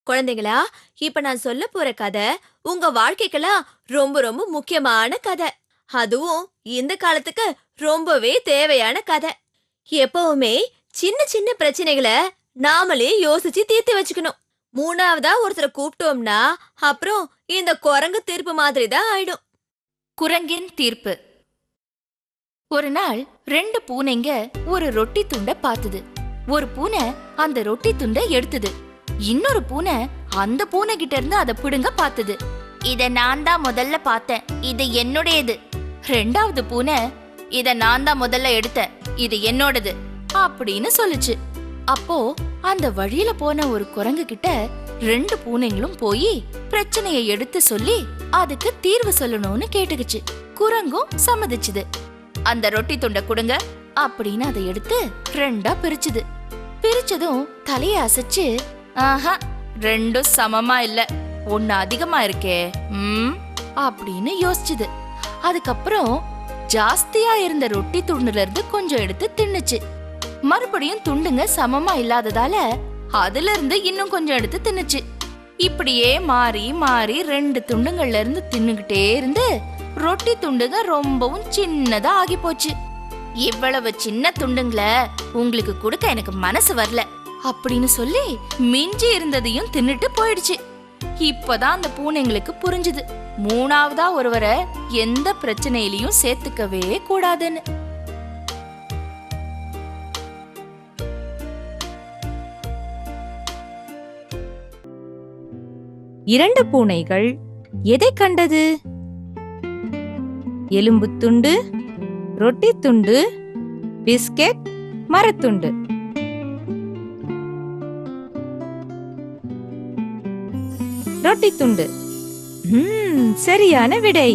குழந்தைகளா, இப்ப நான் சொல்ல போற கதை உங்க வாழ்க்கைக்கெல்லாம் ரொம்ப ரொம்ப முக்கியமான கதை. அதுவும் இந்த காலத்துக்கு ரொம்பவே தேவையான கதை. எப்பவுமே சின்ன சின்ன பிரச்சனைகளை நாமளே யோசிச்சு தீர்த்து வச்சுக்கணும். மூணாவதா ஒருத்தரை கூப்பிட்டோம்னா அப்புறம் இந்த குரங்கு தீர்ப்பு மாதிரி தான் ஆயிடும். குரங்கின் தீர்ப்பு. ஒரு நாள் ரெண்டு பூனைங்க ஒரு ரொட்டி துண்டை பார்த்தது. ஒரு பூனை அந்த ரொட்டி துண்டை எடுத்தது. இன்னொரு பூனை அந்த பூனை கிட்ட இருந்து அதை பிடுங்க பார்த்தது. இத நான் தான் முதல்ல பார்த்தேன், இது என்னுடையது. ரெண்டாவது பூனை, இத நான் தான் முதல்ல எடுத்தேன், இது என்னோடது அப்படின்னு சொல்லுச்சு. அப்போ அந்த வழியில போன ஒரு குரங்கு கிட்ட ரெண்டு பூனைங்களும் போய் பிரச்சனையை எடுத்து சொல்லி அதுக்கு தீர்வு சொல்லணும்னு கேட்டுக்குச்சு. குரங்கும் சம்மதிச்சுது. அந்த ரொட்டி துண்டை கொடுங்க அப்படின்னு அதை எடுத்து ரெண்டா பிரிச்சுது. பிரிச்சதும் தலைய அசைச்சு, ஆஹா, ரெண்டும் சமமா இல்ல, ஒன்னு அதிகமா இருக்கே அப்படின்னு யோசிச்சுது. அதுக்கப்புறம் ஜாஸ்தியா இருந்த ரொட்டி துண்டுல இருந்து கொஞ்சம் எடுத்து தின்னுச்சு. மறுபடியும் துண்டுங்க சமமா இல்லாததால அதுல இருந்து இன்னும் கொஞ்சம் எடுத்து தின்னுச்சு. இப்படியே மாறி மாறி ரெண்டு துண்டுங்கள்ல இருந்து தின்னுகிட்டே இருந்து ரொட்டி துண்டுங்க ரொம்பவும் சின்னதா ஆகி போச்சு. இவ்வளவு சின்ன துண்டுங்களை உங்களுக்கு கொடுக்க எனக்கு மனசு வரல அப்படின்னு சொல்லி மிஞ்சி இருந்ததையும் தின்னுட்டு போயிடுச்சு. இப்பதான் அந்த பூனைங்களுக்கு புரிஞ்சுது, மூணாவதா ஒருவரை எந்த பிரச்சனையிலையும் சேர்த்துக்கவே கூடாதுன்னு. இரண்டு பூனைகள் எதை கண்டது? எலும்புத்துண்டு, ரொட்டி துண்டு, பிஸ்கெட், மரத்துண்டு. ரொட்டி துண்டு. சரியான விடை.